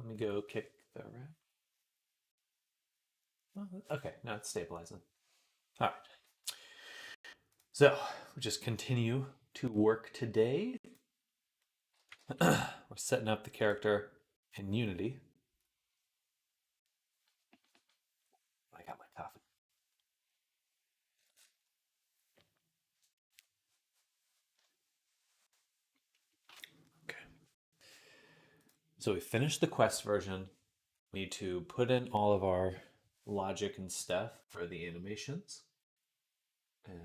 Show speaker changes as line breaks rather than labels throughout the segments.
Let me go kick the rat. Oh, okay, now it's stabilizing. All right. So we just continue to work today. We're setting up the character in Unity. I got my coffee. Okay. So we finished the quest version. We need to put in all of our logic and stuff for the animations. And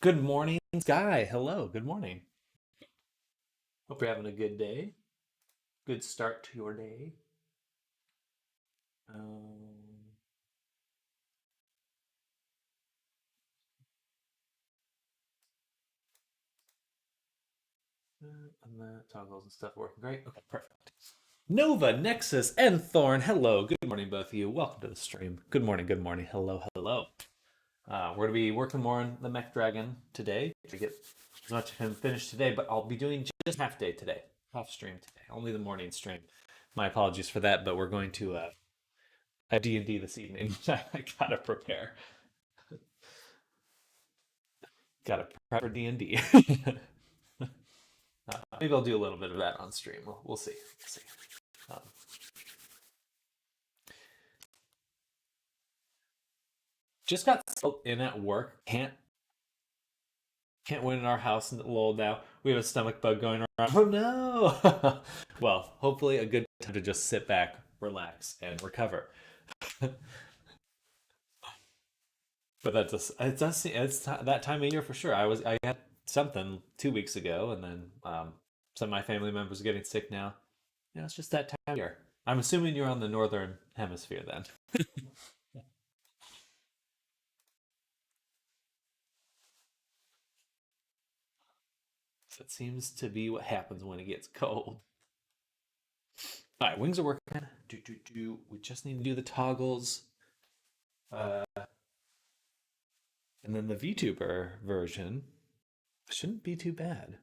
good morning, Sky. Hello, good morning. Hope you're having a good day. Good start to your day. Um, and the toggles and stuff working great. Okay, perfect. Nova, Nexus, and Thorn. Hello, good morning, both of you. Welcome to the stream. Good morning, good morning. Hello, hello. We're going to be working more on the Mech Dragon today to get as much of him finished today, but I'll be doing just half day today, half stream today, only the morning stream. My apologies for that, but we're going to a D&D this evening. I gotta prepare. Gotta prep for D&D. Maybe I'll do a little bit of that on stream. We'll see. We'll see. Um, just got in at work. Can't win in our house in the lol now. We have a stomach bug going around. Oh no! Well, hopefully a good time to just sit back, relax, and recover. But that's it's that time of year for sure. I had something 2 weeks ago, and then some of my family members are getting sick now. Yeah, it's just that time of year. I'm assuming you're on the northern hemisphere then. That seems to be what happens when it gets cold. All right, wings are working. We just need to do the toggles. Uh, and then the VTuber version shouldn't be too bad.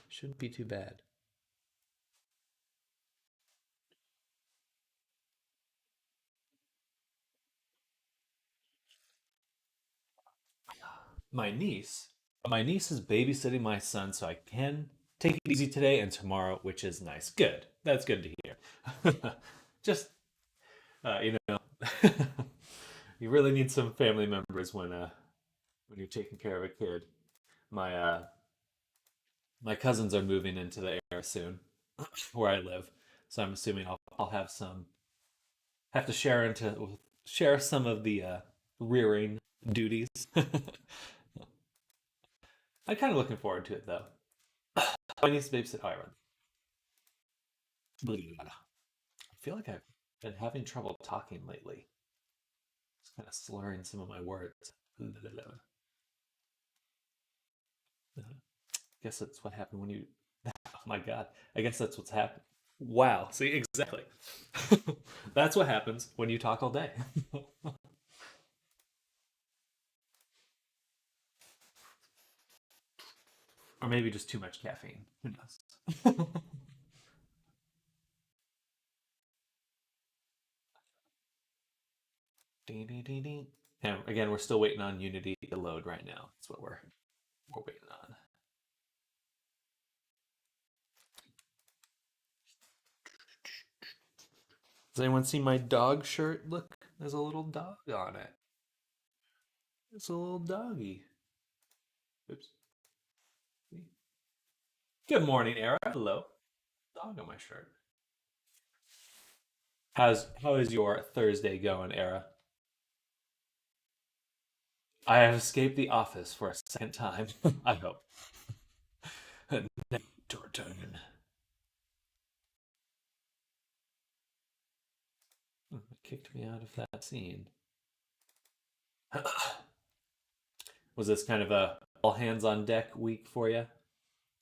Shouldn't be too bad. My niece, my niece is babysitting my son, so I can take it easy today and tomorrow, which is nice. Good. That's good to hear. Just you know, you really need some family members when you're taking care of a kid. My my cousins are moving into the area soon, where I live, so I'm assuming I'll have to share some of the rearing duties. I'm kind of looking forward to it though. My niece babysit. Oh, I run. I feel like I've been having trouble talking lately. It's kind of slurring some of my words. I guess that's what happened when you. Oh my god. I guess that's what's happened. Wow. See, exactly. That's what happens when you talk all day. Or maybe just too much caffeine. Who knows? Ding, ding, ding, ding. And again, we're still waiting on Unity to load right now. That's what we're waiting on. Does anyone see my dog shirt? Look, there's a little dog on it. It's a little doggy. Oops. Good morning, Era. Hello. Dog on my shirt. How is your Thursday going, Era? I have escaped the office for a second time. I hope. Your turn. It kicked me out of that scene. Was this kind of a all hands on deck week for you?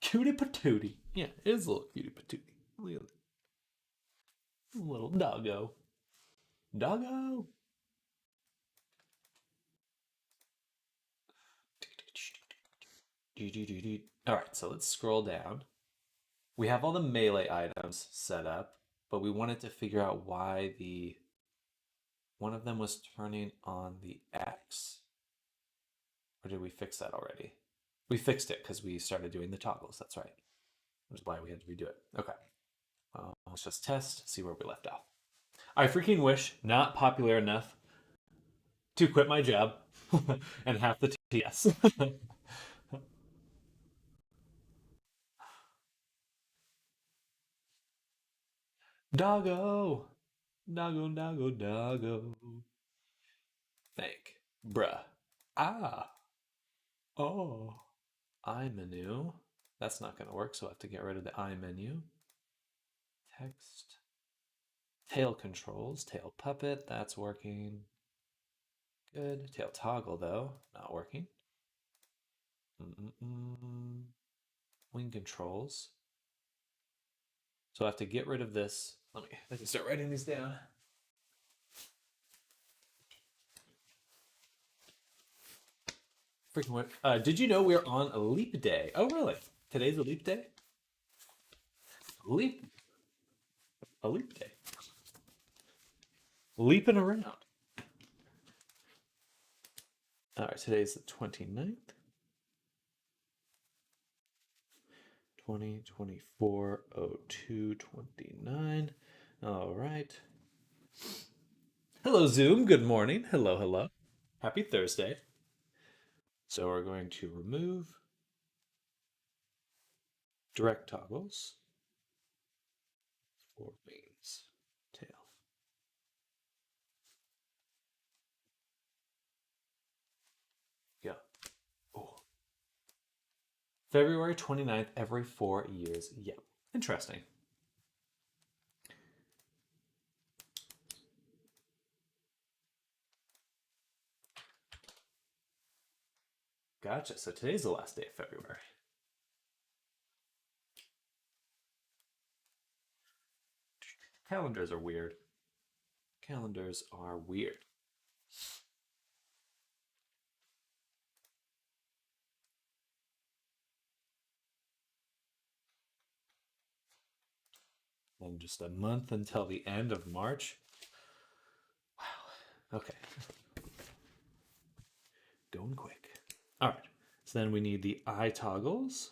Cutie patootie. Yeah, it is a little cutie patootie. Little doggo. Doggo. All right, so let's scroll down. We have all the melee items set up, but we wanted to figure out why the one of them was turning on the X. Or did we fix that already? We fixed it because we started doing the toggles. That's right. Which is why we had to redo it. Okay. Let's just test, see where we left off. I freaking wish not popular enough to quit my job and half the TS. Doggo. Doggo, doggo, doggo. Thank. Bruh. Ah. Oh. I menu. That's not going to work, so I have to get rid of the I menu. Text. Tail controls. Tail puppet. That's working. Good. Tail toggle, though. Not working. Wing controls. So I have to get rid of this. Let me start writing these down. Freaking what? Did you know we're on a leap day? Oh, really? Today's a leap day? Leap. A leap day. Leaping around. All right, today's the 29th. 2024-02-29. All right. Hello, Zoom. Good morning. Hello, hello. Happy Thursday. So we're going to remove direct toggles for wings, tail. Yeah. Oh. February 29th, every 4 years. Yeah. Interesting. Gotcha. So today's the last day of February. Calendars are weird. Calendars are weird. And just a month until the end of March. Wow. Okay. Going quick. All right. So then we need the eye toggles.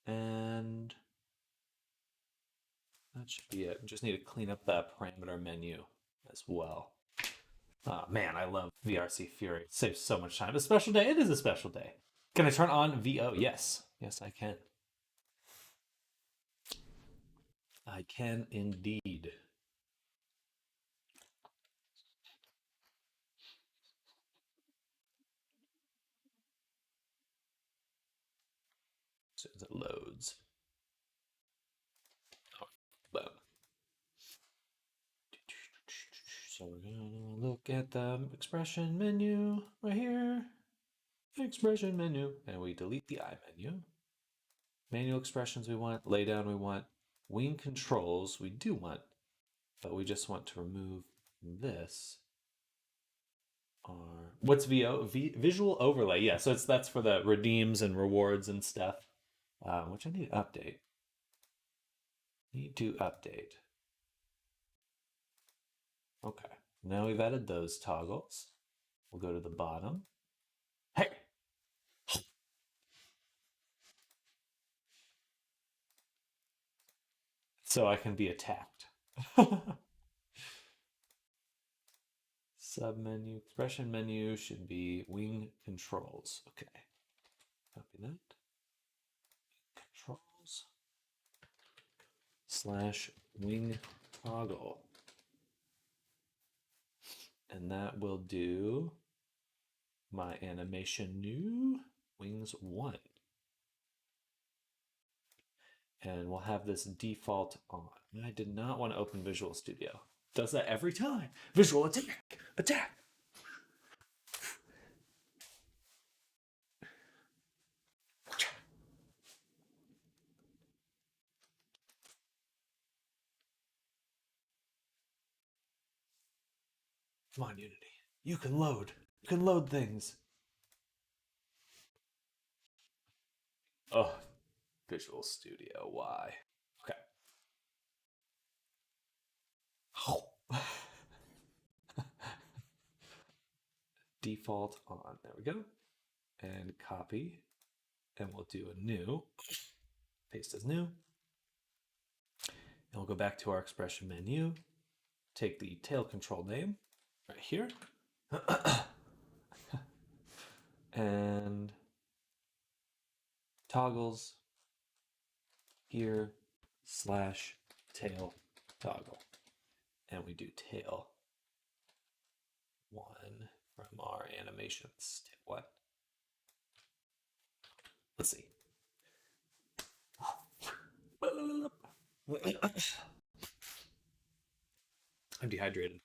And that should be it. We just need to clean up that parameter menu as well. Oh, man, I love VRC Fury. It saves so much time. A special day. It is a special day. Can I turn on VO? Yes. Yes, I can. I can indeed. So it loads. Oh, boom. So we're gonna look at the expression menu right here. Expression menu. And we delete the I menu. Manual expressions we want. Laydown we want. Wing controls we do want. But we just want to remove this. What's VO? Visual overlay. Yeah, so that's for the redeems and rewards and stuff. Which I need to update. Need to update. Okay. Now we've added those toggles. We'll go to the bottom. Hey! So I can be attacked. Submenu, expression menu should be wing controls. Okay. Copy that. Controls slash wing toggle. And that will do my animation new wings 1. And we'll have this default on. I did not want to open Visual Studio. Does that every time. Visual attack, attack. Come on, Unity. You can load. You can load things. Oh, Visual Studio. Why? Okay. Default on. There we go. And copy. And we'll do a new. Paste as new. And we'll go back to our expression menu. Take the tail control name right here. And toggles here slash tail toggle. And we do tail one from our animations. Tail one. Let's see. I'm dehydrated.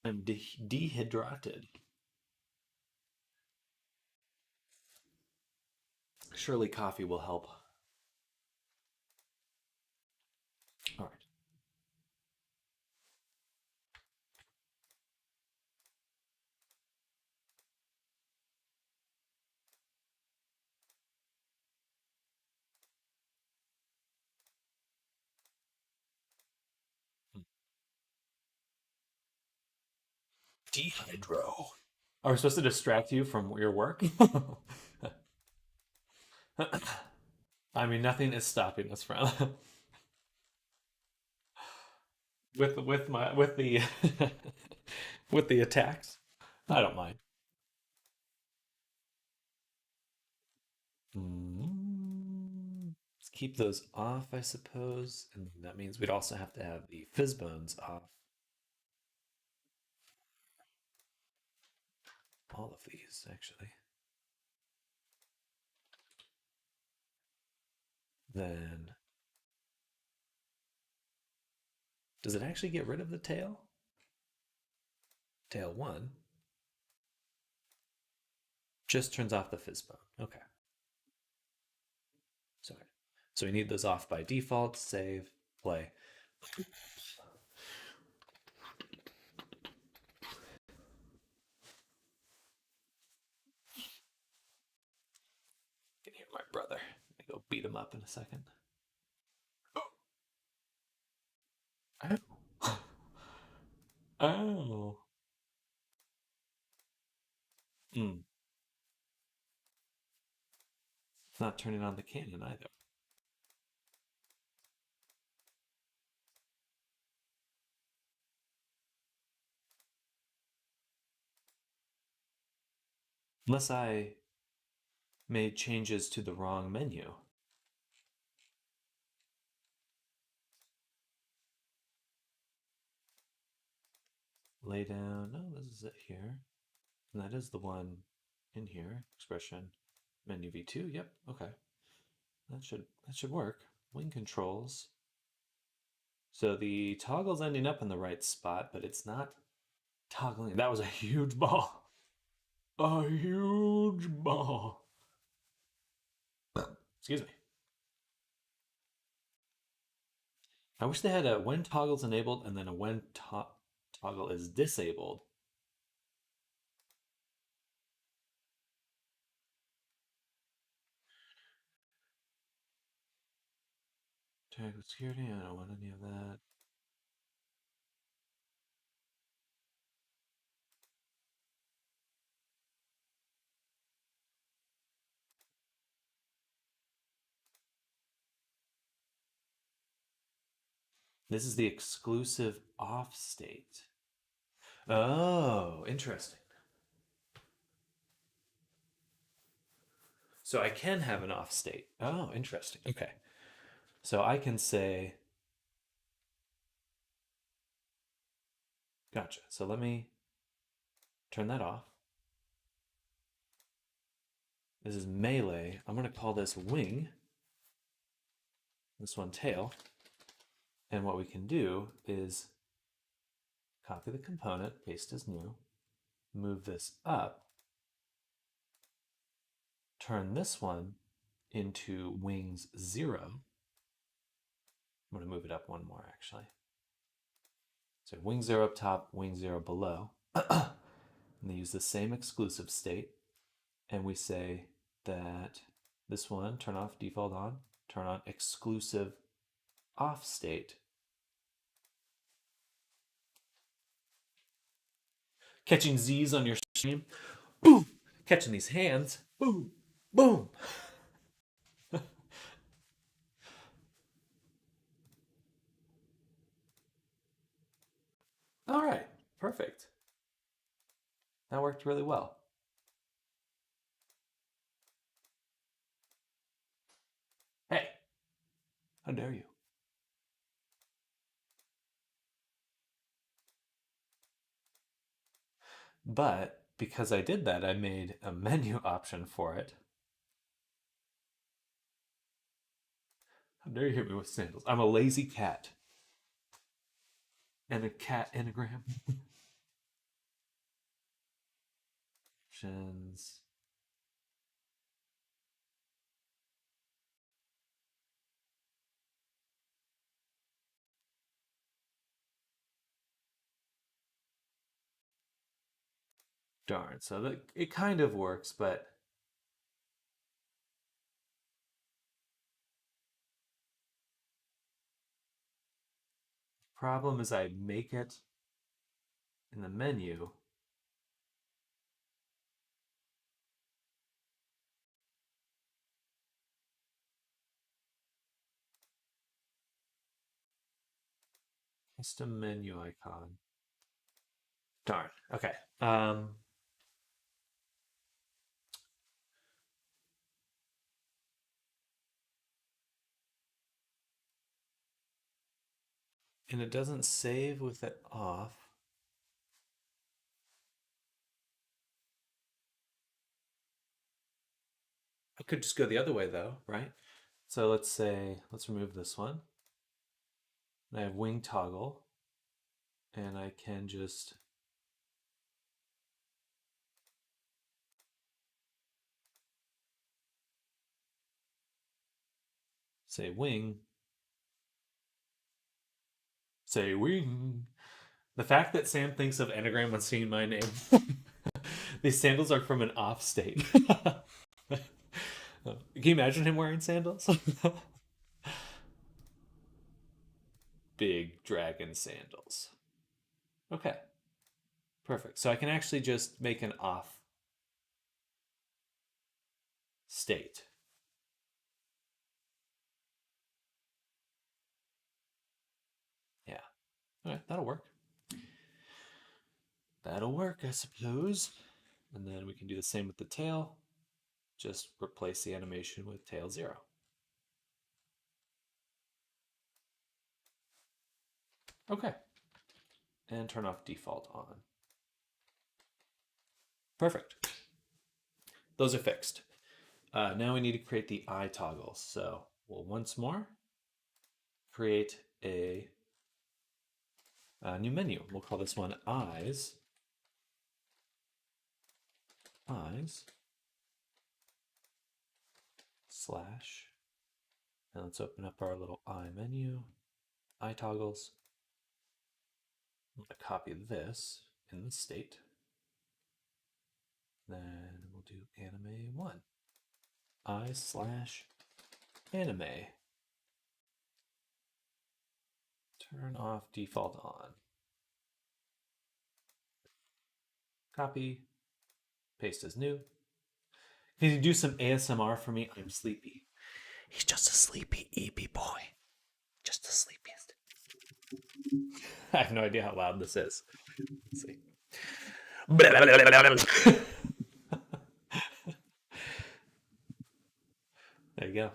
I'm dehydrated. Surely coffee will help. All right. Dehydro. Are we supposed to distract you from your work? I mean, nothing is stopping us from with the with the attacks. I don't mind. Let's keep those off, I suppose, and that means we'd also have to have the fizz bones off. All of these, actually. Then, does it actually get rid of the tail? Tail one just turns off the fizz bone. Okay. Sorry. So we need those off by default. Save, play. You can hear my brother. I go beat him up in a second. Oh. Oh. Mm. It's not turning on the cannon either. Unless I made changes to the wrong menu. Lay down. No, this is it here. And that is the one in here. Expression menu v2. Yep. Okay. That should work. Wing controls. So the toggle's ending up in the right spot, but it's not toggling. That was a huge ball. A huge ball. Excuse me. I wish they had a when toggle's enabled and then a when toggle is disabled. Tag with security. I don't want any of that. This is the exclusive off state. Oh, interesting. So I can have an off state. Oh, interesting. Okay. So I can say, gotcha. So let me turn that off. This is melee. I'm going to call this wing. This one tail. And what we can do is copy the component, paste as new, move this up, turn this one into wings 0. I'm going to move it up one more actually. So wing 0 up top, wing 0 below. And they use the same exclusive state. And we say that This one, turn off default on, turn on exclusive off state. Catching Z's on your stream. Boom! Catching these hands. Boom! Boom! All right, perfect. That worked really well. Hey, how dare you? But because I did that, I made a menu option for it. How dare you hit me with sandals? I'm a lazy cat. And a cat anagram. Options. Darn. So it kind of works, but the problem is I make it in the menu. Custom menu icon. Darn. Okay. And it doesn't save with it off. I could just go the other way though, right? So let's remove this one. And I have wing toggle. And I can just say wing. Say wing. The fact that Sam thinks of anagram when seeing my name. These sandals are from an off state. Can you imagine him wearing sandals? Big dragon sandals. Okay. Perfect. So I can actually just make an off state. Yeah. All right, that'll work. That'll work, I suppose. And then we can do the same with the tail. Just replace the animation with tail 0. Okay. And turn off default on. Perfect. Those are fixed. Now we need to create the eye toggle. So we'll once more create a new menu. We'll call this one eyes. Eyes. Slash. And let's open up our little eye menu. Eye toggles. I'm going to copy this in the state. Then we'll do anime 1. Eyes slash anime. Turn off default on. Copy. Paste as new. Can you do some ASMR for me? I'm sleepy. He's just a sleepy EB boy. Just the sleepiest. I have no idea how loud this is. Let's see. There you go.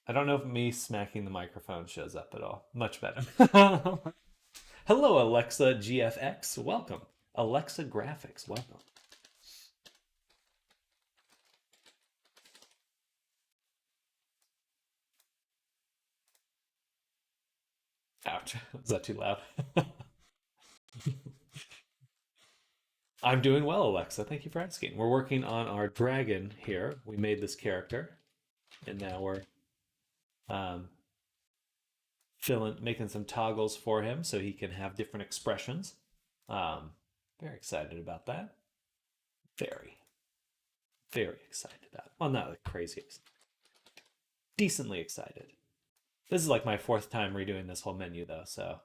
I don't know if me smacking the microphone shows up at all. Much better. Hello, Alexa GFX. Welcome. Alexa Graphics. Welcome. Ouch. Is that too loud? I'm doing well, Alexa. Thank you for asking. We're working on our dragon here. We made this character, and now we're making some toggles for him so he can have different expressions. Um, Very excited about that. Very, very excited about it. Well, not like crazy, decently excited. This is like my fourth time redoing this whole menu though, so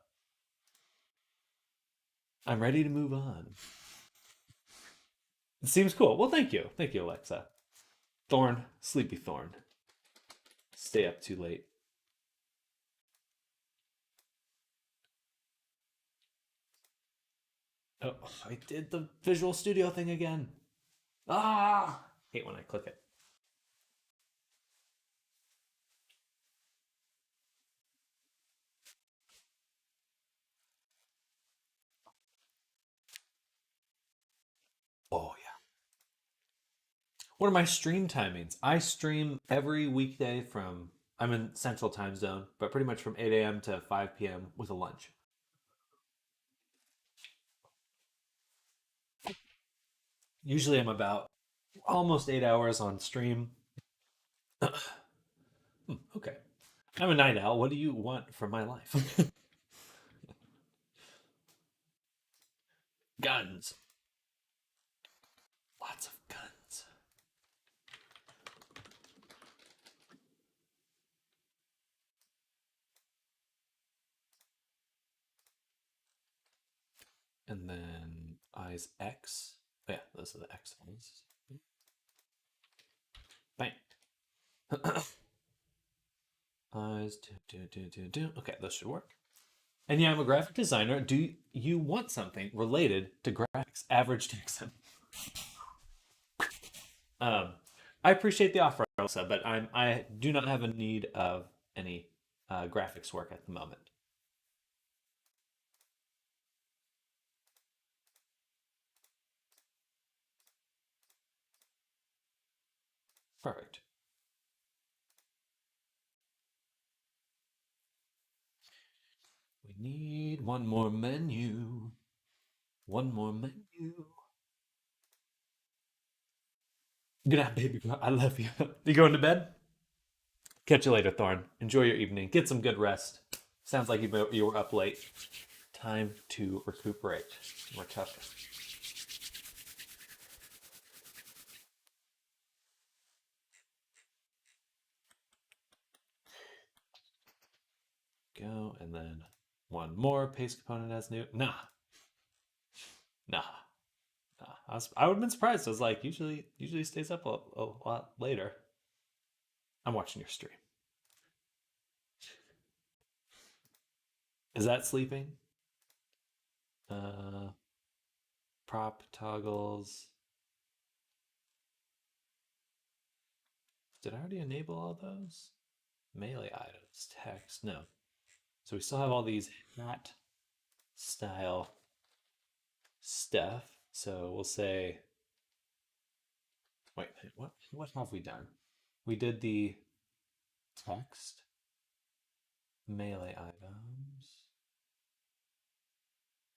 I'm ready to move on. It seems cool. Well, thank you, Alexa. Thorn, sleepy Thorn, stay up too late. Oh, I did the Visual Studio thing again. Ah, hate when I click it. Oh yeah. What are my stream timings? I stream every weekday from, I'm in Central Time Zone, but pretty much from 8 a.m. to 5 p.m. with a lunch. Usually I'm about almost 8 hours on stream. Okay. I'm a night owl. What do you want from my life? Guns. Lots of guns. And then eyes X. Oh, yeah, those are the X ones. Bang. Eyes. Do. Okay, this should work. And yeah, I'm a graphic designer. Do you want something related to graphics? Average Dixon. Um, I appreciate the offer, Elsa, but I do not have a need of any graphics work at the moment. Perfect. We need one more menu. One more menu. Good night, baby. I love you. You going to bed? Catch you later, Thorn. Enjoy your evening. Get some good rest. Sounds like you were up late. Time to recuperate. Recover. Go, and then one more paste component as new. Nah, nah, nah. I would have been surprised. I was like, usually stays up a lot later. I'm watching your stream. Is that sleeping? Uh, Prop toggles. Did I already enable all those? Melee items, text. No. So we still have all these hat style stuff. So we'll say, wait, what have we done? We did the text, melee items,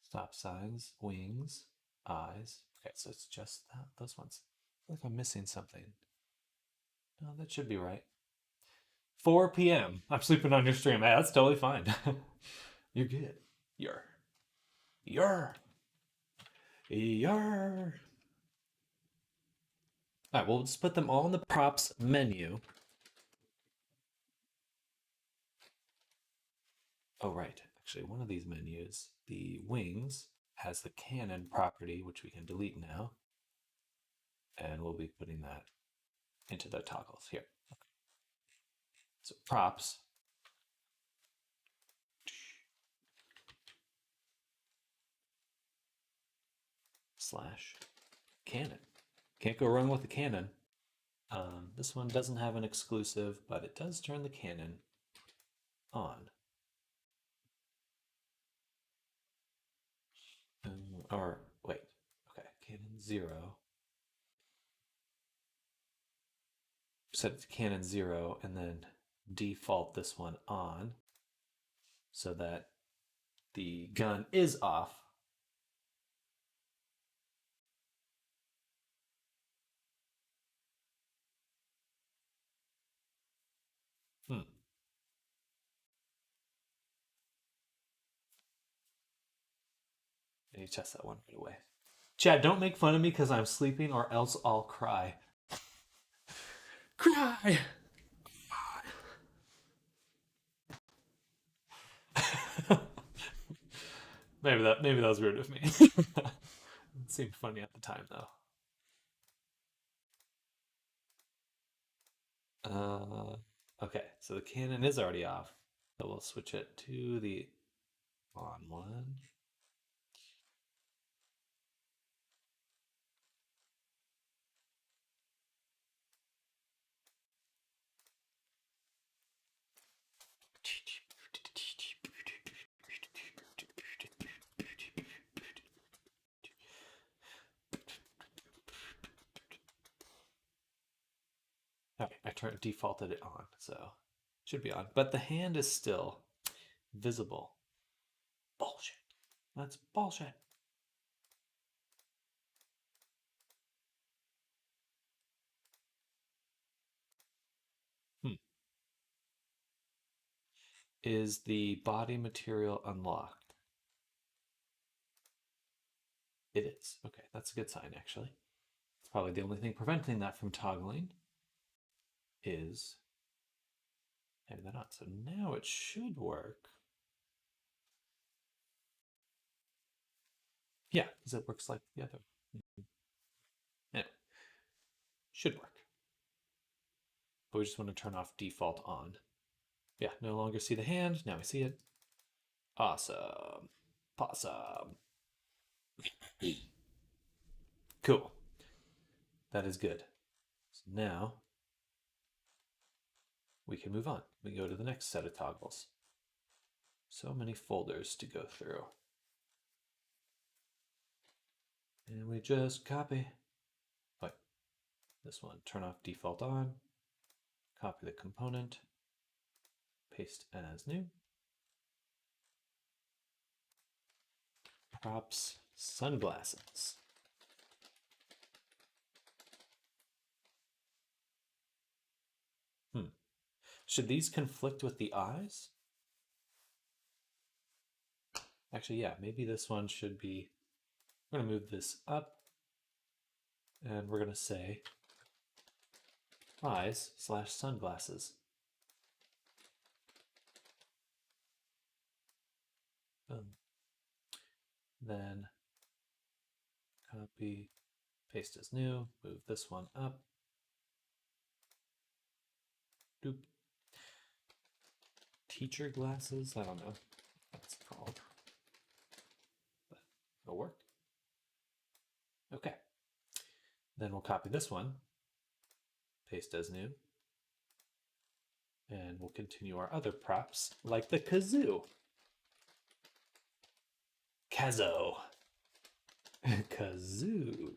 stop signs, wings, eyes. Okay, so it's just those ones. I feel like I'm missing something. No, that should be right. 4 p.m. I'm sleeping on your stream. Hey, that's totally fine. You're good. You're. You're. You're. All right, we'll just put them all in the props menu. Oh, right. Actually, one of these menus, the wings, has the cannon property, which we can delete now. And we'll be putting that into the toggles here. Okay. So props. Slash cannon. Can't go wrong with the cannon. This one doesn't have an exclusive, but it does turn the cannon on. Or wait, okay, cannon 0. Set it to cannon 0 and then default this one on so that the gun is off. Hmm. me test that one right away. Chad, don't make fun of me because I'm sleeping or else I'll cry. Cry! Maybe that was weird of me. It seemed funny at the time though. Okay, so the cannon is already off. So we'll switch it to the on one. Okay, I defaulted it on, so it should be on. But the hand is still visible. Bullshit. That's bullshit. Hmm. Is the body material unlocked? It is. Okay, that's a good sign, actually. It's probably the only thing preventing that from toggling is maybe they're not. So now it should work. Yeah, because it works like the other. Yeah, should work. But we just want to turn off default on. Yeah, no longer see the hand. Now we see it. Awesome. Awesome. Cool. That is good. So now we can move on. We go to the next set of toggles. So many folders to go through. And we just copy. Wait, this one, turn off default on. Copy the component. Paste as new. Props, sunglasses. Should these conflict with the eyes? Actually, yeah, maybe this one should be, we're going to move this up and we're going to say eyes / sunglasses. Boom. Then copy, paste as new, move this one up. Doop. Teacher glasses? I don't know what that's called. But it'll work. Okay. Then we'll copy this one, paste as new, and we'll continue our other props like the kazoo. Kazo. Kazoo.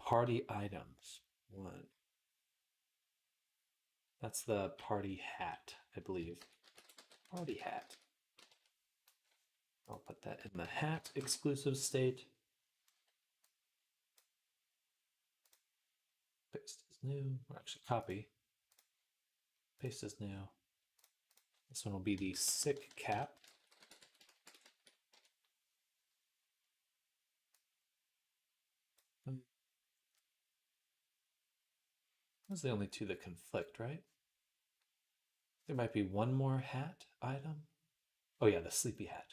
Party items. One. That's the party hat, I believe. Party hat. I'll put that in the hat exclusive state. Paste is new. Or actually copy. Paste is new. This one will be the sick cap. Those are the only two that conflict, right? There might be one more hat item. Oh yeah, the sleepy hat.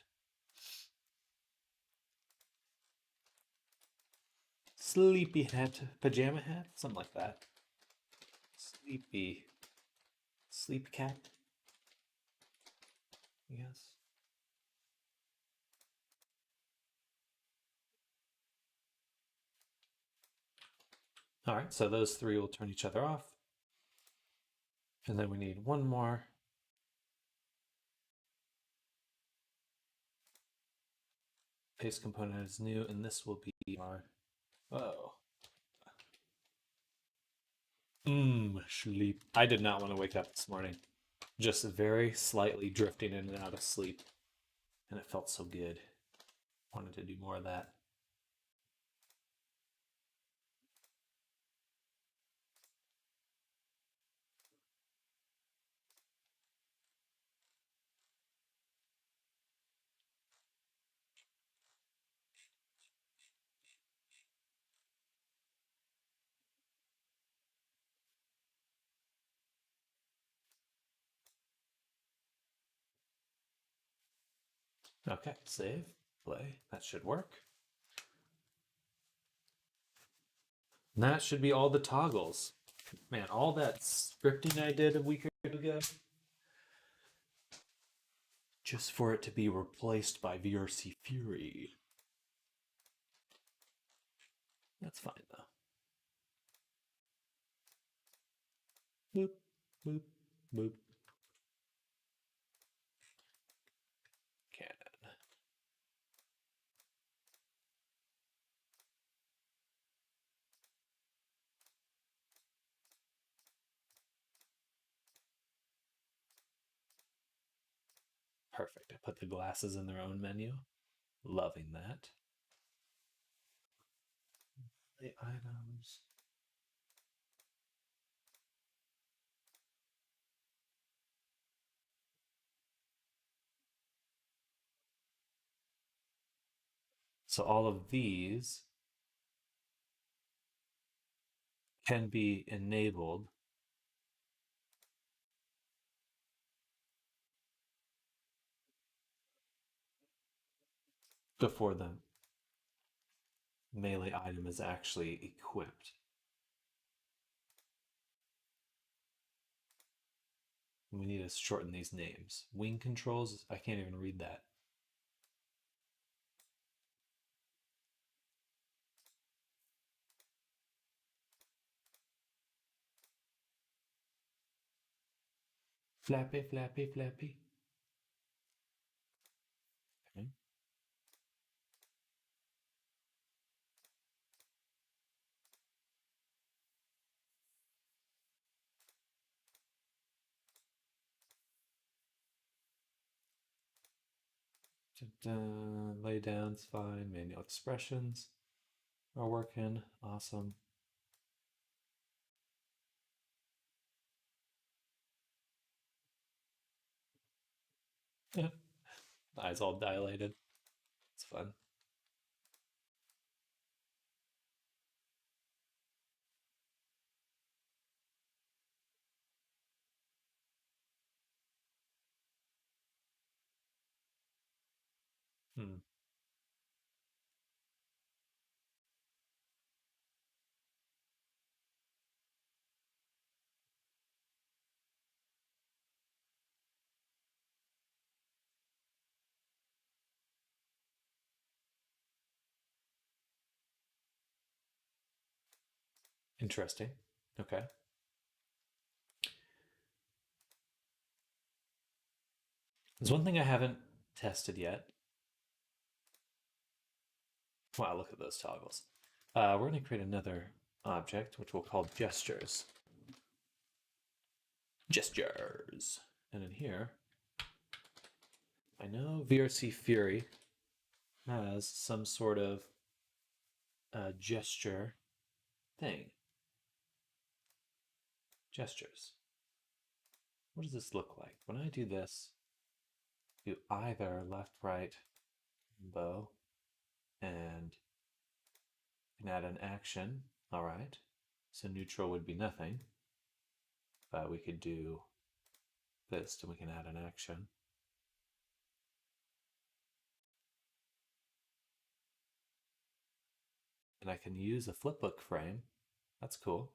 Sleepy hat, pajama hat, something like that. Sleep cat, yes. All right, so those three will turn each other off. And then we need one more. Paste component is new, and this will be our, oh. Sleep. I did not want to wake up this morning. Just very slightly drifting in and out of sleep. And it felt so good. Wanted to do more of that. Okay, save, play. That should work. And that should be all the toggles. Man, all that scripting I did a week ago, just for it to be replaced by VRC Fury. That's fine though. Boop, boop, boop. Canon. Perfect. I put the glasses in their own menu. Loving that. The items. So all of these can be enabled before the melee item is actually equipped. We need to shorten these names. Wing controls, I can't even read that. Flappy, flappy, flappy. Okay. Lay down's fine. Manual expressions are working. Awesome. Yeah. Eyes all dilated. It's fun. Hmm. Interesting. Okay. There's one thing I haven't tested yet. Wow, look at those toggles. We're going to create another object, which we'll call gestures. Gestures. And in here, I know VRC Fury has some sort of gesture thing. Gestures. What does this look like? When I do this, do either left, right, bow, and can add an action. All right. So neutral would be nothing. But we could do this and we can add an action. And I can use a flipbook frame. That's cool.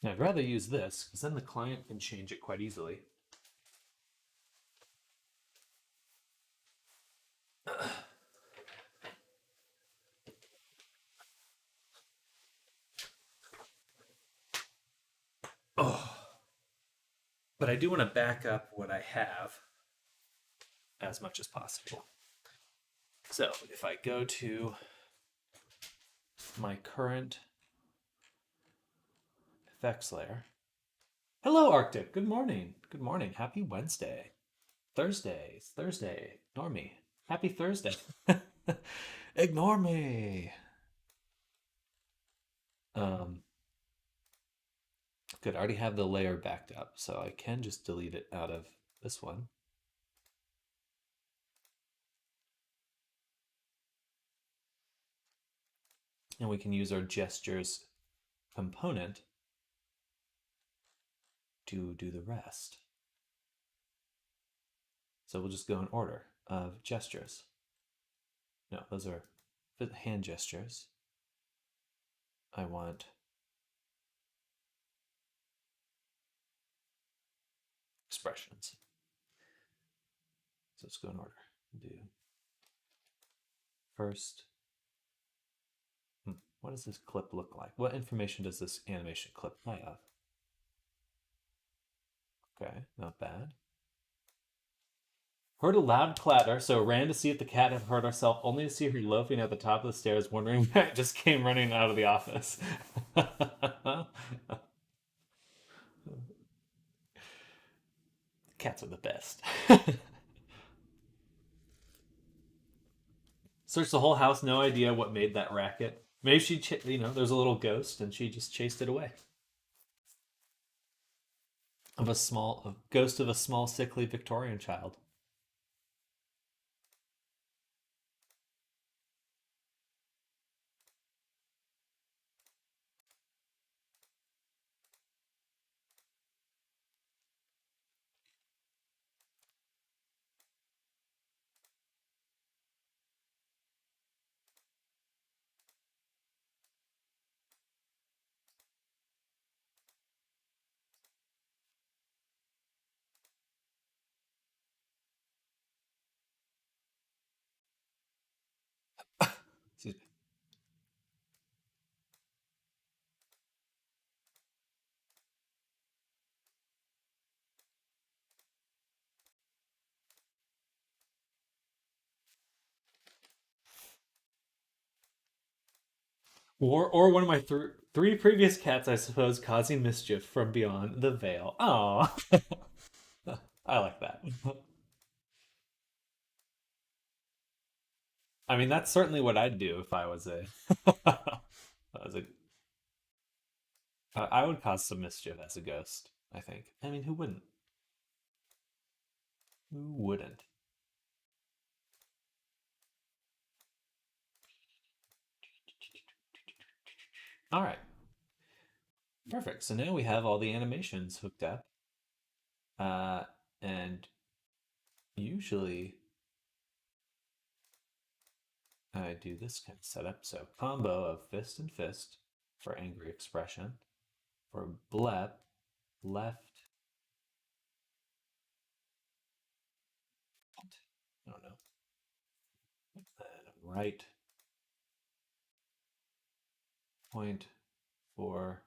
I'd rather use this because then the client can change it quite easily. Oh, but I do want to back up what I have as much as possible. So if I go to my current effects layer. Hello, Arctic. Good morning. Good morning. Happy Wednesday. Thursday. It's Thursday. Ignore me. Happy Thursday. Ignore me. Um, Good. I already have the layer backed up, so I can just delete it out of this one. And we can use our gestures component to do the rest. So we'll just go in order of gestures. No, those are hand gestures. I want expressions. So let's go in order. Do first. What does this clip look like? What information does this animation clip have? Okay, not bad. Heard a loud clatter, so ran to see if the cat had hurt herself, only to see her loafing at the top of the stairs, wondering why it just came running out of the office. Cats are the best. Searched the whole house, no idea what made that racket. Maybe she, there's a little ghost and she just chased it away. Of a ghost of a small, sickly Victorian child. Excuse me. Or one of my three previous cats, I suppose, causing mischief from beyond the veil. Oh, I like that. I mean, that's certainly what I'd do if I was a. I was a. I would cause some mischief as a ghost. I think. I mean, who wouldn't? Who wouldn't? All right, perfect. So now we have all the animations hooked up, uh, and usually I do this kind of setup. So combo of fist and fist for angry expression, for blep, left. I don't know. And right point for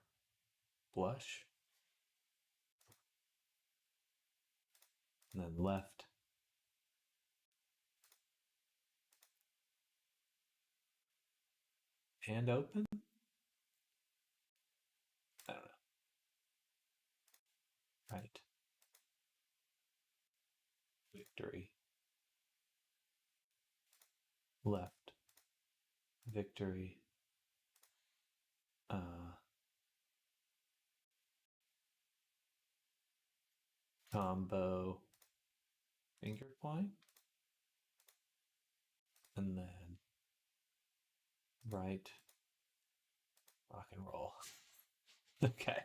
blush, and then left hand open. I don't know. Right victory, left victory. Combo finger point, and then right rock and roll. Okay.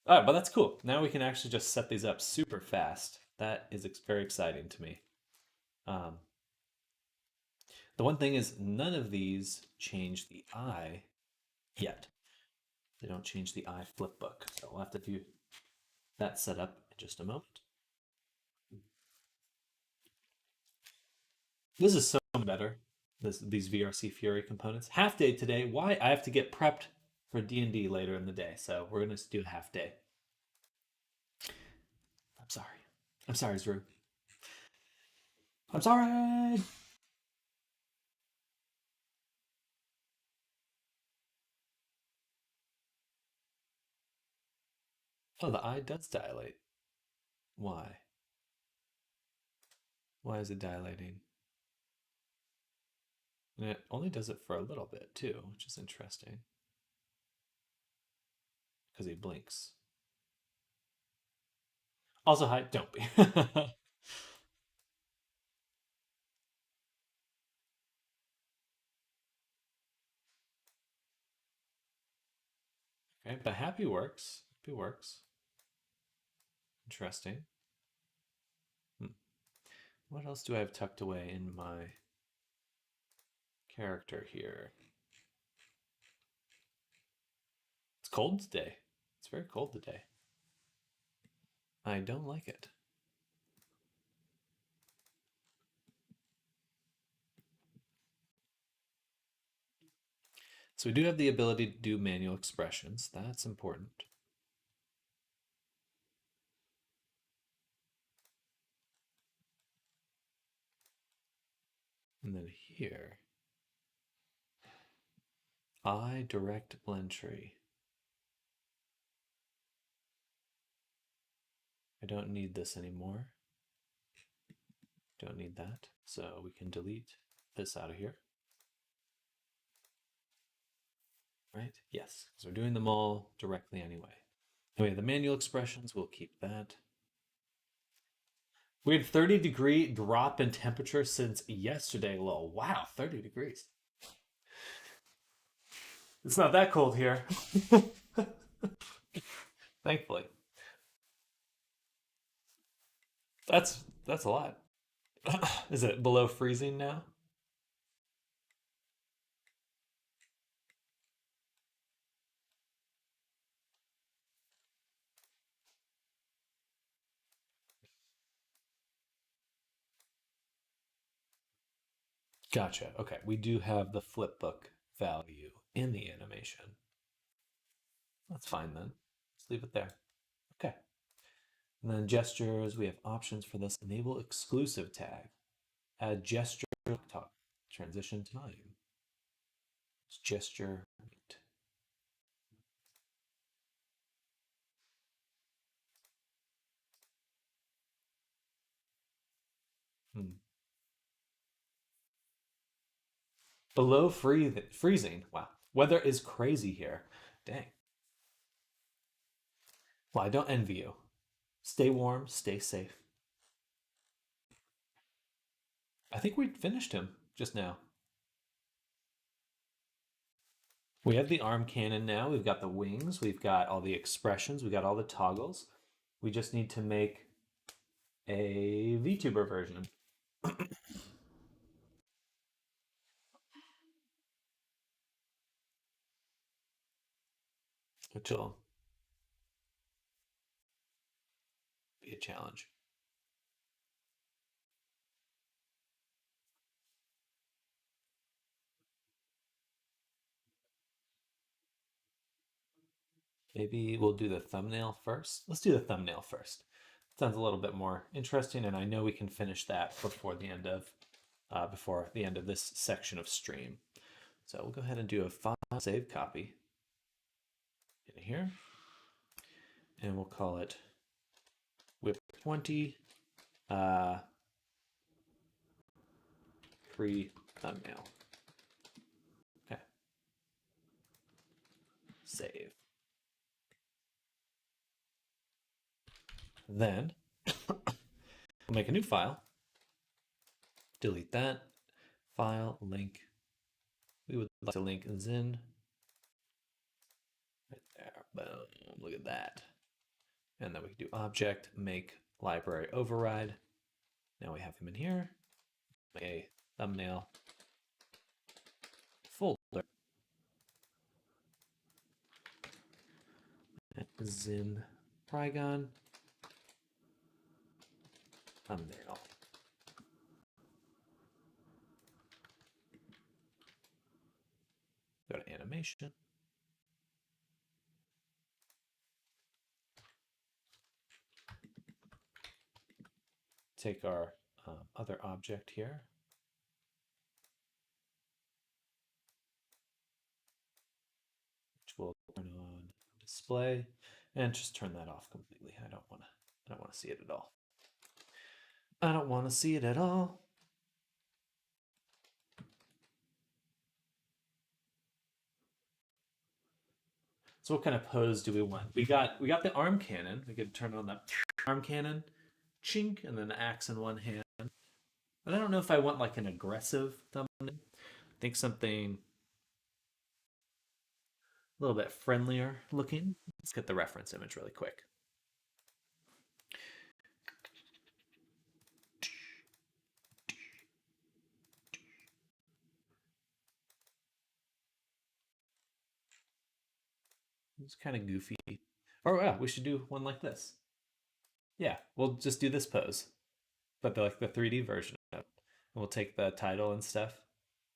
All right, but that's cool. Now we can actually just set these up super fast. That is very exciting to me. Um, the one thing is, none of these change the eye yet. They don't change the eye flip book. So we'll have to do that setup in just a moment. This is so much better. These VRC Fury components. Half day today. Why? I have to get prepped for D&D later in the day. So we're going to do a half day. I'm sorry. I'm sorry, Zru. I'm sorry. Oh, the eye does dilate. Why? Why is it dilating? And it only does it for a little bit too, which is interesting. Because he blinks. Also, hi, don't be. Okay, but happy works. Happy works. Interesting. Hmm. What else do I have tucked away in my character here? It's cold today. It's very cold today. I don't like it. So we do have the ability to do manual expressions. That's important. And then here, I direct blend tree. I don't need this anymore. Don't need that. So we can delete this out of here. Right? Yes. So we're doing them all directly anyway. Anyway, the manual expressions, we'll keep that. We had 30-degree drop in temperature since yesterday low. Wow, 30 degrees. It's not that cold here. Thankfully. That's a lot. Is it below freezing now? Gotcha. Okay, we do have the flipbook value in the animation. That's fine then. Let's leave it there. Okay. And then gestures, we have options for this. Enable exclusive tag. Add gesture talk. Transition time. It's gesture. Hmm. Below freezing. Wow. Weather is crazy here. Dang. Well, I don't envy you. Stay warm, stay safe. I think we finished him just now. We have the arm cannon now. We've got the wings. We've got all the expressions. We've got all the toggles. We just need to make a VTuber version. Which will be a challenge. Maybe we'll do the thumbnail first. Let's do the thumbnail first. Sounds a little bit more interesting, and I know we can finish that before the end of this section of stream. So we'll go ahead and do a file save copy in here, and we'll call it whip 20 free thumbnail. Okay. Save. Then we'll make a new file. Delete that. File, link. We would like to link Zin. Right there. Boom. Look at that. And then we can do object, make library override. Now we have him in here. Make a thumbnail folder. Zin Trigon thumbnail. Go to animation. Take our other object here. Which will turn on display and just turn that off completely. I don't want to see it at all. I don't want to see it at all. So what kind of pose do we want? We got the arm cannon. We could turn on the arm cannon, chink, and then the axe in one hand. But I don't know if I want like an aggressive thumbnail. I think something a little bit friendlier looking. Let's get the reference image really quick. It's kind of goofy. Or yeah, we should do one like this. Yeah, we'll just do this pose, but like the 3D version of it. And we'll take the title and stuff.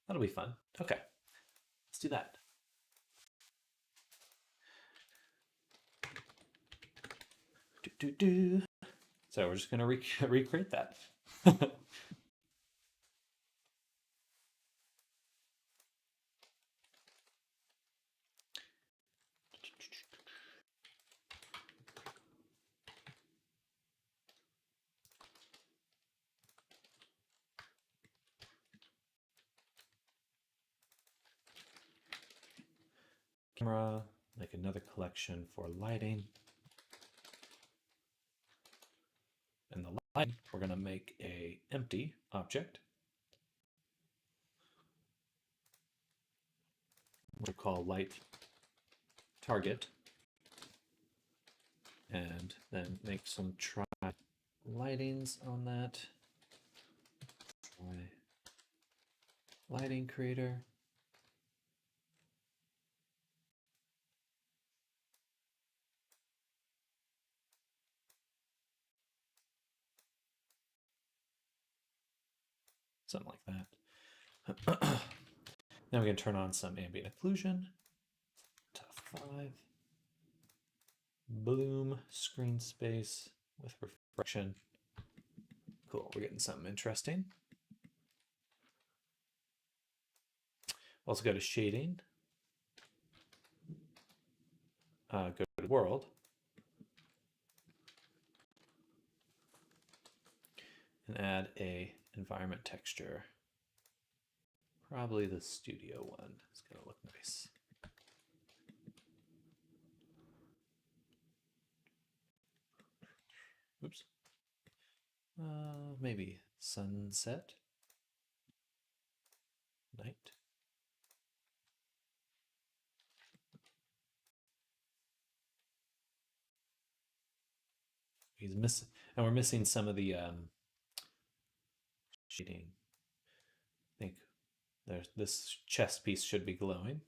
That'll be fun. Okay, let's do that. Do, do, do. So we're just gonna recreate that. Camera, make another collection for lighting. And the light, we're going to make a empty object, which we'll call light target, and then make some try lightings on that. Try lighting creator. Something like that. Then we can turn on some ambient occlusion. Top 5. Bloom, screen space with reflection. Cool, we're getting something interesting. Also go to shading. Go to world. And add a environment texture. Probably the studio one. It's gonna look nice. Oops. Maybe sunset, night. He's missing, and we're missing some of the shading. I think this chest piece should be glowing.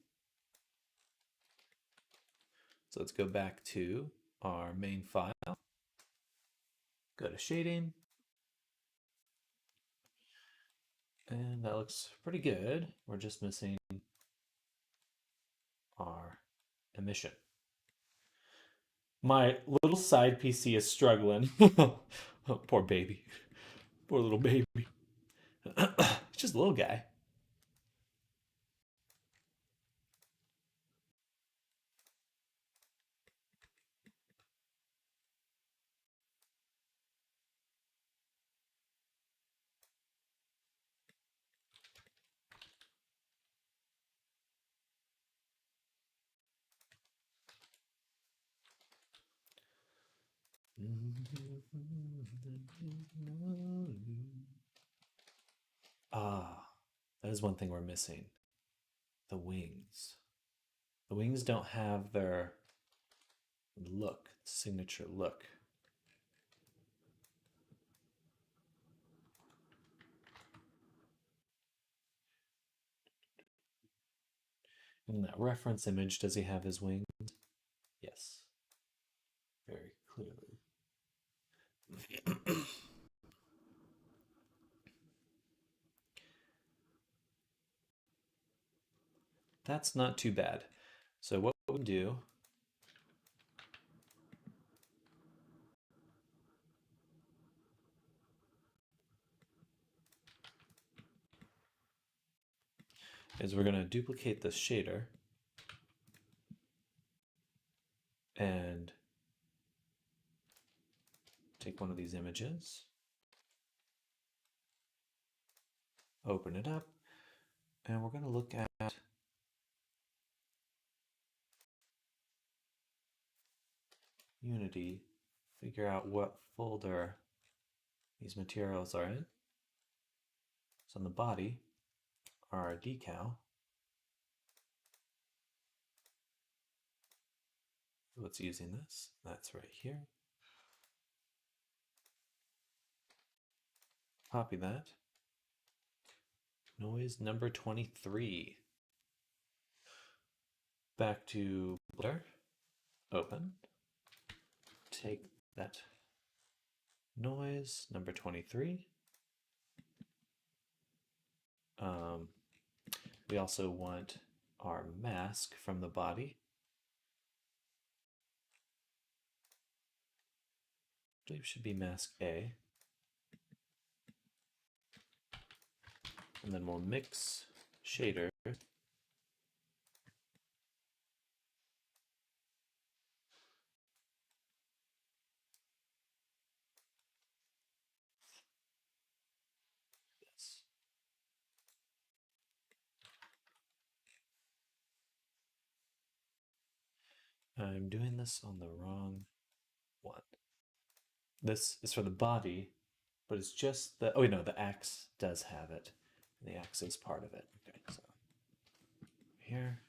So let's go back to our main file. Go to shading. And that looks pretty good. We're just missing our emission. My little side PC is struggling. Oh, poor baby. Poor little baby. It's just a little guy. Ah, that is one thing we're missing. The wings. The wings don't have their look, signature look. In that reference image, does he have his wings? Yes, very clearly. That's not too bad. So what we do is we're going to duplicate this shader and take one of these images, open it up, and we're going to look at Unity, figure out what folder these materials are in. So on the body are our decal. So it's using this. That's right here. Copy that. Noise number 23. Back to Blur. Open. Take that noise number 23. We also want our mask from the body. I believe it should be mask A. And then we'll mix shader. Yes. I'm doing this on the wrong one. This is for the body, but it's just the, oh wait, no, the axe does have it. And the axe is part of it. Okay, so here.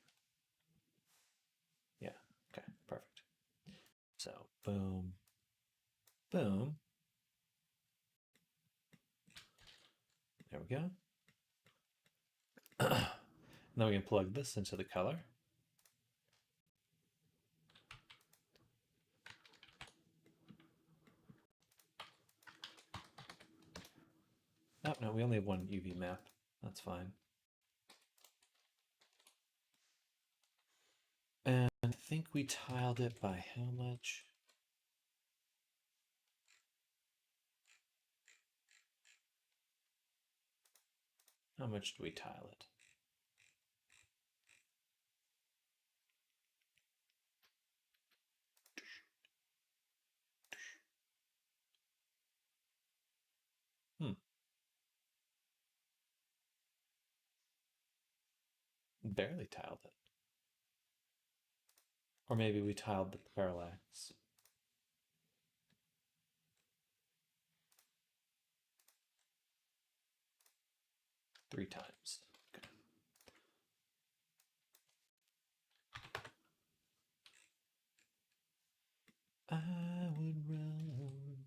Yeah, okay, perfect. So boom, boom. There we go. Now we can plug this into the color. Oh, no, we only have one UV map. That's fine. And I think we tiled it by how much? How much do we tile it? Barely tiled it. Or maybe we tiled the parallax. Three times. Okay. I would run.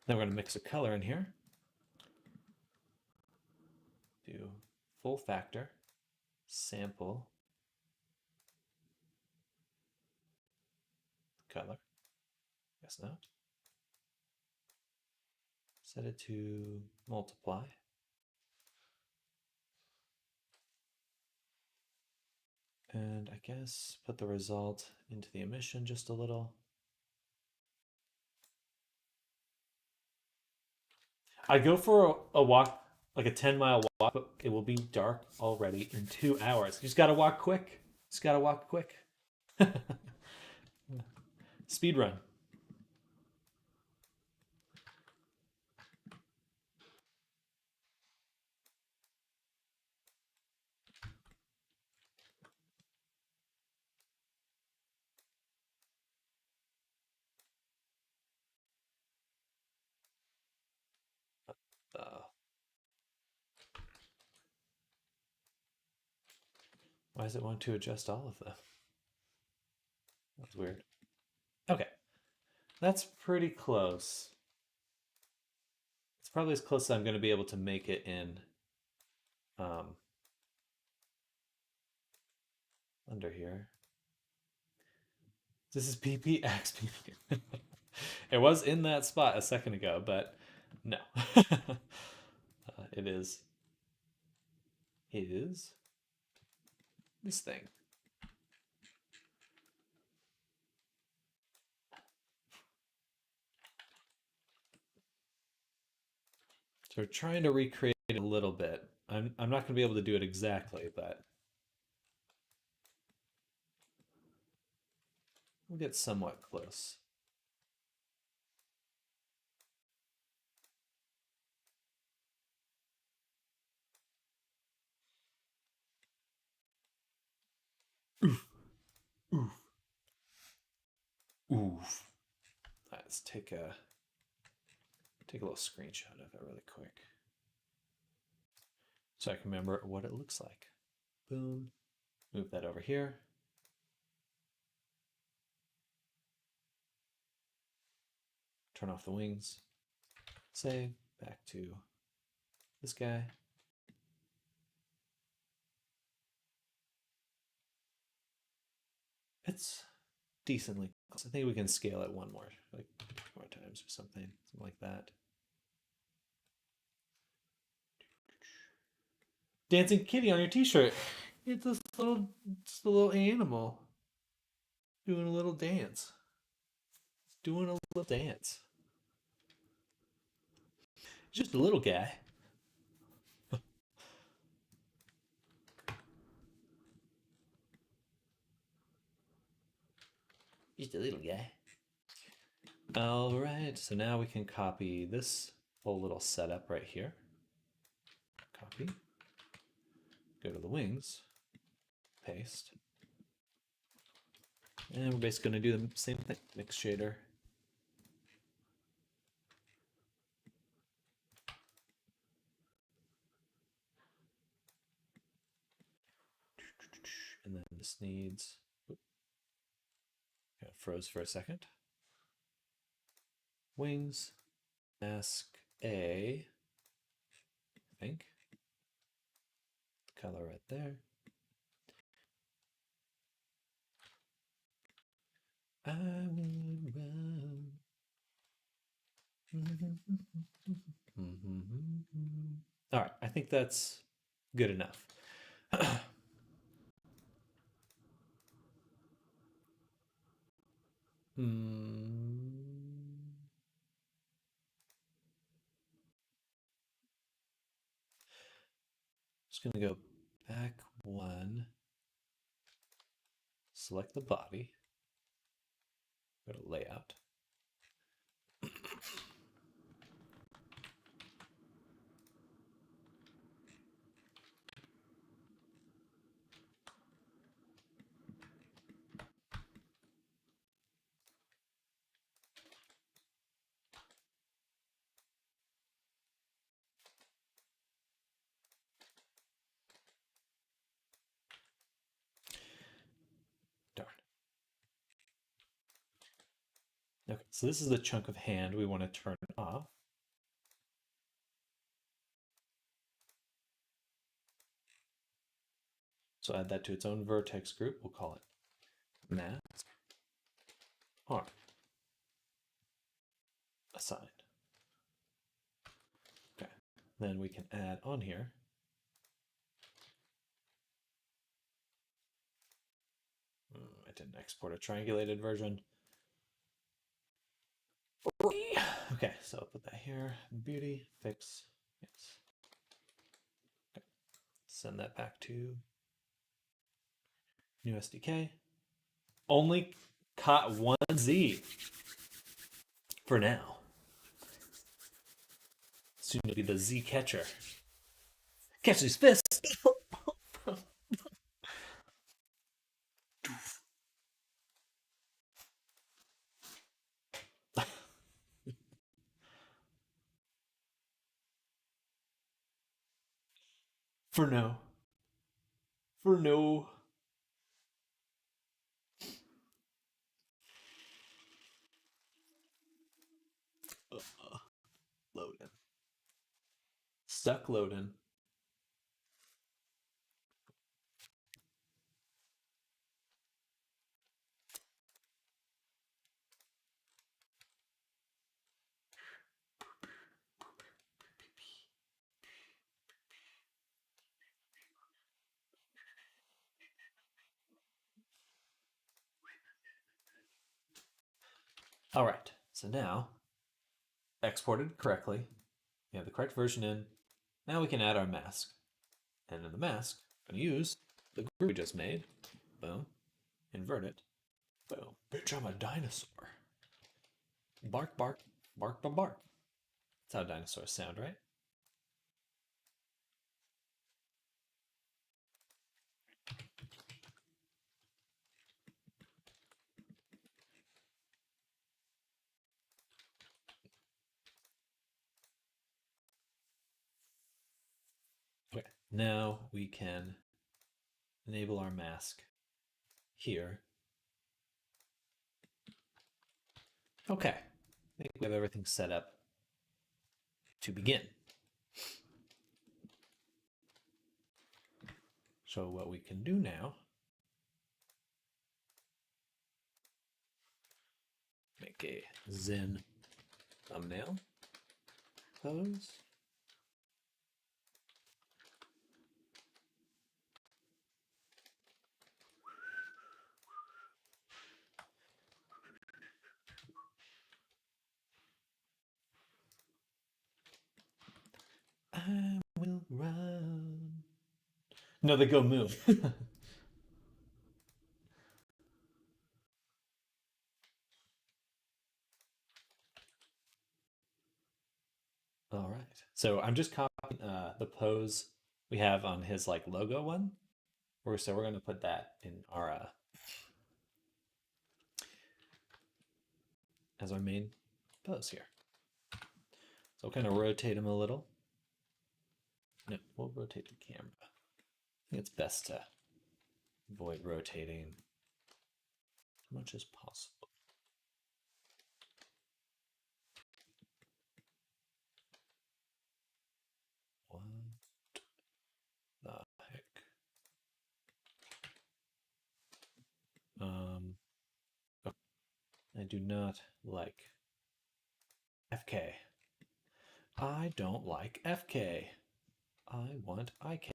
Then we're going to mix a color in here. Do full factor, sample, color. Guess not. Set it to multiply. And I guess put the result into the emission just a little. I go for a walk, like a 10-mile walk, but it will be dark already in 2 hours. You just gotta walk quick. Just gotta walk quick. Speed run. Why does it want to adjust all of them? That's weird. Okay, that's pretty close. It's probably as close as I'm going to be able to make it in under here. This is PPX. It was in that spot a second ago, but no. It is this thing. So we're trying to recreate it a little bit. I'm not going to be able to do it exactly, but we'll get somewhat close. Oof. Oof. Oof. Let's take a little screenshot of it really quick so I can remember what it looks like. Boom. Move that over here. Turn off the wings. Save. Back to this guy. It's decently close. I think we can scale it one more, like more times or something like that. Dancing kitty on your t-shirt. It's just a little animal doing a little dance. Doing a little dance. Just a little guy. Just a little guy. All right, so now we can copy this whole little setup right here. Copy. Go to the wings. Paste. And we're basically going to do the same thing. Mix shader. And then this needs... It froze for a second. Wings. Mask A. I think. Color right there. I will run. All right, I think that's good enough. Just going to go back one, select the body, go to layout. Darn. Okay, so this is the chunk of hand we want to turn off. So add that to its own vertex group. We'll call it mask arm assigned. Okay, then we can add on here I didn't export a triangulated version. Okay, so I'll put that here. Beauty, fix, yes. Okay. Send that back to new SDK. Only caught one Z for now. Soon to be the Z catcher. Catch these fists. For no. For no. Loading. Stuck loading. All right, so now exported correctly. We have the correct version in. Now we can add our mask. And in the mask, I'm going to use the group we just made. Boom. Invert it. Boom. Bitch, I'm a dinosaur. Bark, bark, bark, bark, bark. That's how dinosaurs sound, right? Okay, now we can enable our mask here. Okay, I think we have everything set up to begin. So what we can do now, make a Zen thumbnail pose. I will run. No, they go moo. All right. So I'm just copying the pose we have on his like logo one. So we're going to put that in our as our main pose here. So we'll kind of rotate him a little. No, we'll rotate the camera. I think it's best to avoid rotating as much as possible. What the heck? Oh, I do not like FK. I don't like FK. I want IK.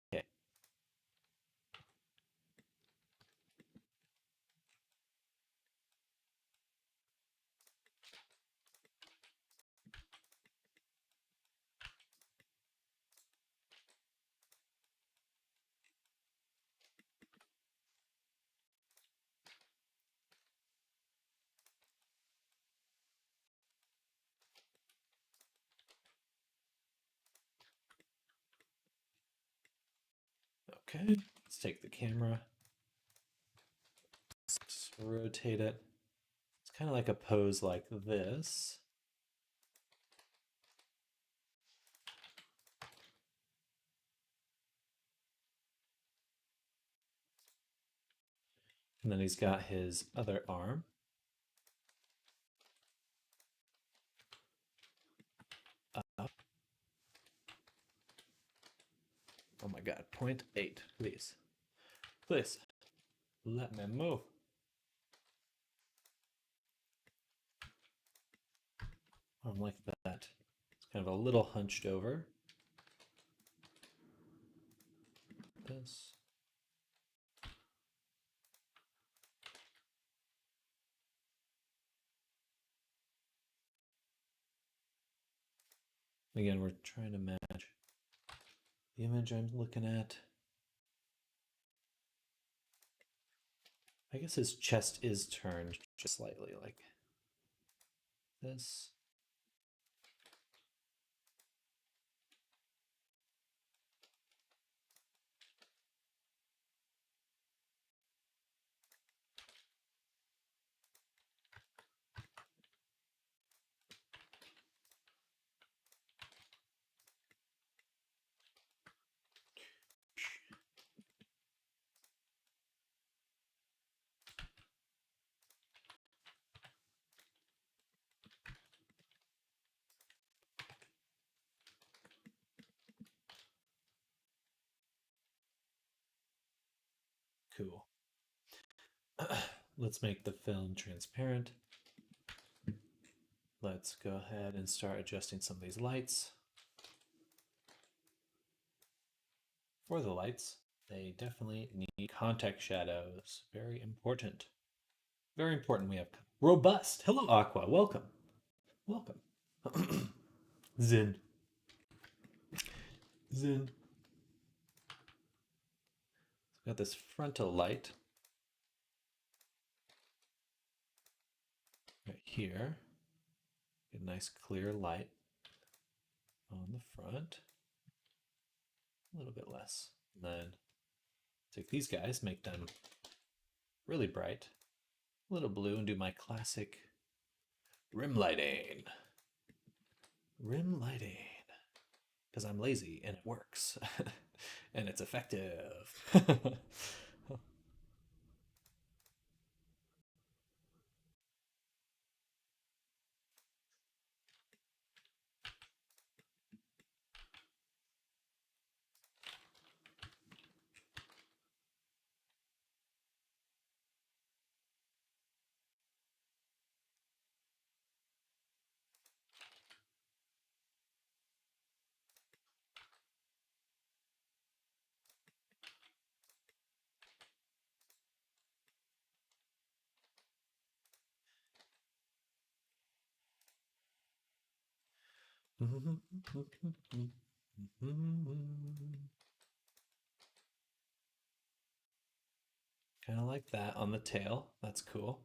Okay, let's take the camera, let's rotate it. It's kind of like a pose like this. And then he's got his other arm. Up. Oh my God, 0.8, please. Please, let me move. Arm like that. It's kind of a little hunched over. This. Again, we're trying to match the image I'm looking at. I guess his chest is turned just slightly like this. Cool. Let's make the film transparent. Let's go ahead and start adjusting some of these lights. For the lights, they definitely need context shadows. Very important. Very important. We have robust. Hello, Aqua. Welcome. Welcome. Zen. Zen. So got this frontal light right here. Get a nice clear light on the front. A little bit less. And then take these guys, make them really bright. A little blue, and do my classic rim lighting. Rim lighting. Because I'm lazy and it works. And it's effective. Kind of like that on the tail. That's cool.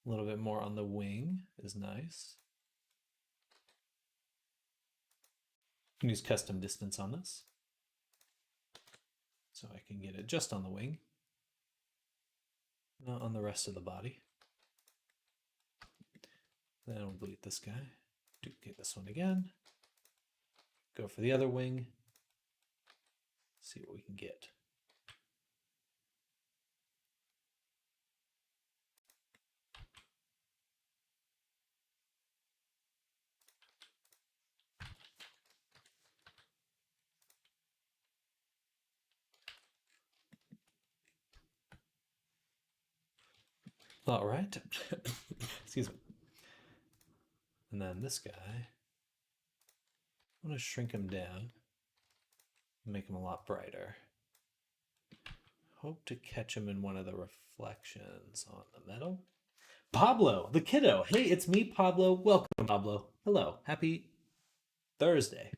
A little bit more on the wing is nice. You can use custom distance on this. So I can get it just on the wing, not on the rest of the body. Then we'll delete this guy, duplicate this one again, go for the other wing, see what we can get. All right. Excuse me. And then this guy, I'm going to shrink him down, make him a lot brighter. Hope to catch him in one of the reflections on the metal. Pablo, the kiddo. Hey, it's me, Pablo. Welcome, Pablo. Hello. Happy Thursday.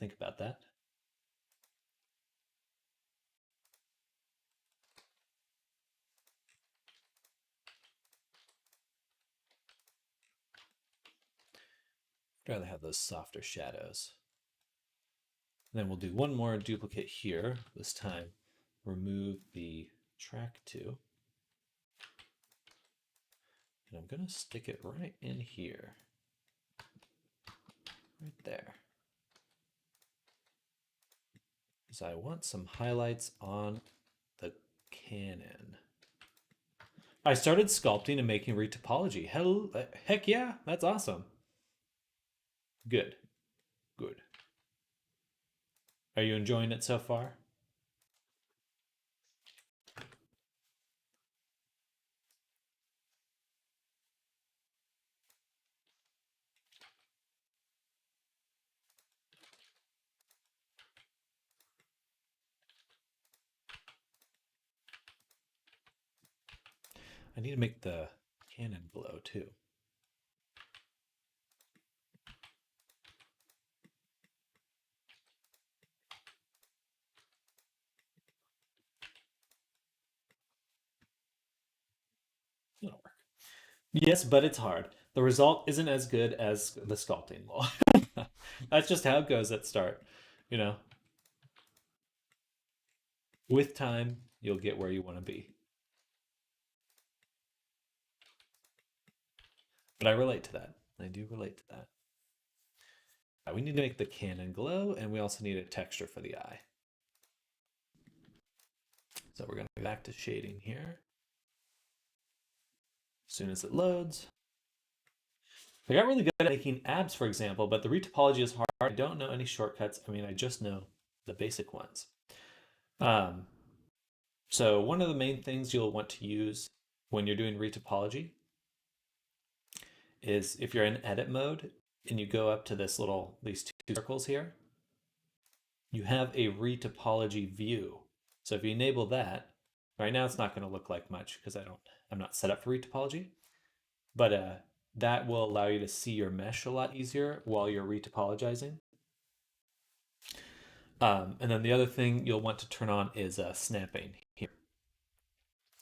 Think about that. I'd rather have those softer shadows. And then we'll do one more duplicate here. This time, remove the track 2. And I'm going to stick it right in here. Right there. Because I want some highlights on the cannon. I started sculpting and making retopology. Hell, heck yeah, that's awesome. Good. Good. Are you enjoying it so far? I need to make the cannon glow too. It'll work. Yes, but it's hard. The result isn't as good as the sculpting will. That's just how it goes at start. You know, with time, you'll get where you want to be. But I relate to that. I do relate to that. We need to make the cannon glow, and we also need a texture for the eye. So we're going to go back to shading here. As soon as it loads. I got really good at making abs, for example, but the retopology is hard. I don't know any shortcuts. I mean, I just know the basic ones. So one of the main things you'll want to use when you're doing retopology is if you're in edit mode and you go up to these 2 circles here, you have a retopology view. So if you enable that, right now it's not going to look like much because I'm not set up for retopology, but that will allow you to see your mesh a lot easier while you're retopologizing. And then the other thing you'll want to turn on is snapping here.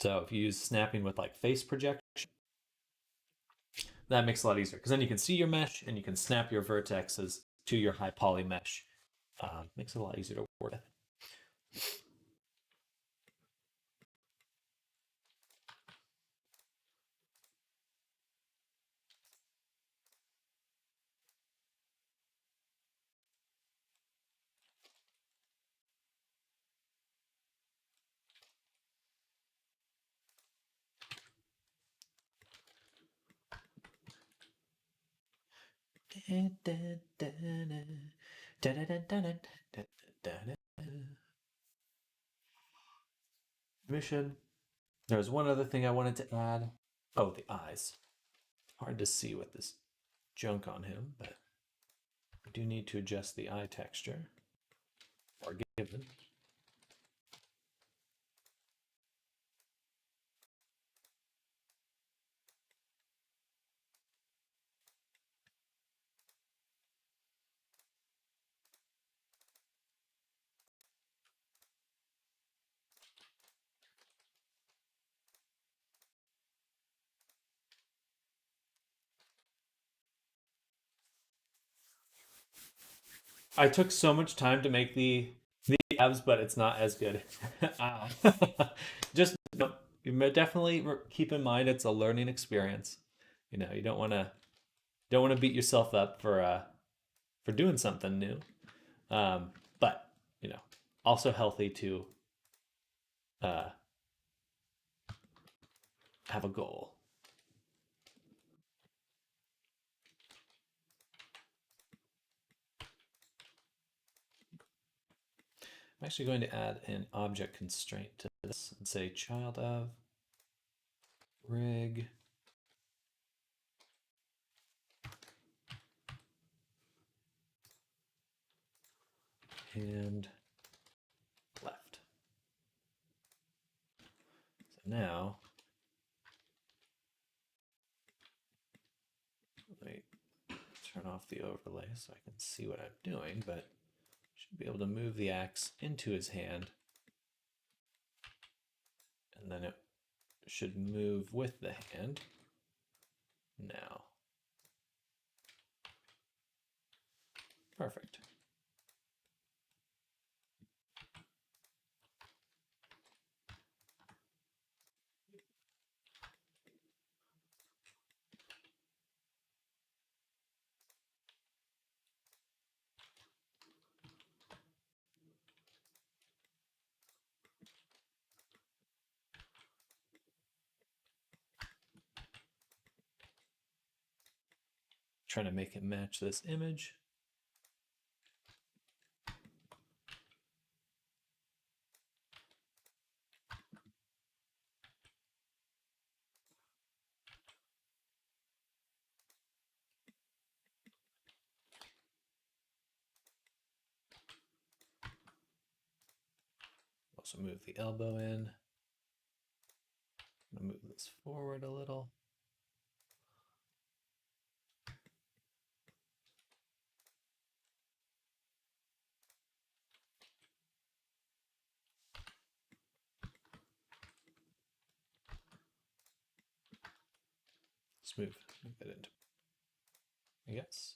So if you use snapping with like face projection, that makes it a lot easier because then you can see your mesh and you can snap your vertexes to your high poly mesh. Makes it a lot easier to work with. Mission. There's one other thing I wanted to add. Oh, the eyes. Hard to see with this junk on him, but I do need to adjust the eye texture. Forgiven. I took so much time to make the abs, but it's not as good. Ah. Just you definitely keep in mind it's a learning experience. You don't want to beat yourself up for doing something new. But you know, also healthy to uh, have a goal. I'm actually going to add an object constraint to this and say child of rig and left. So now, let me turn off the overlay so I can see what I'm doing, but should be able to move the axe into his hand, and then it should move with the hand now. Perfect. Trying to make it match this image. Also move the elbow in. I'm gonna move this forward a little. Smooth. Move that into, I guess.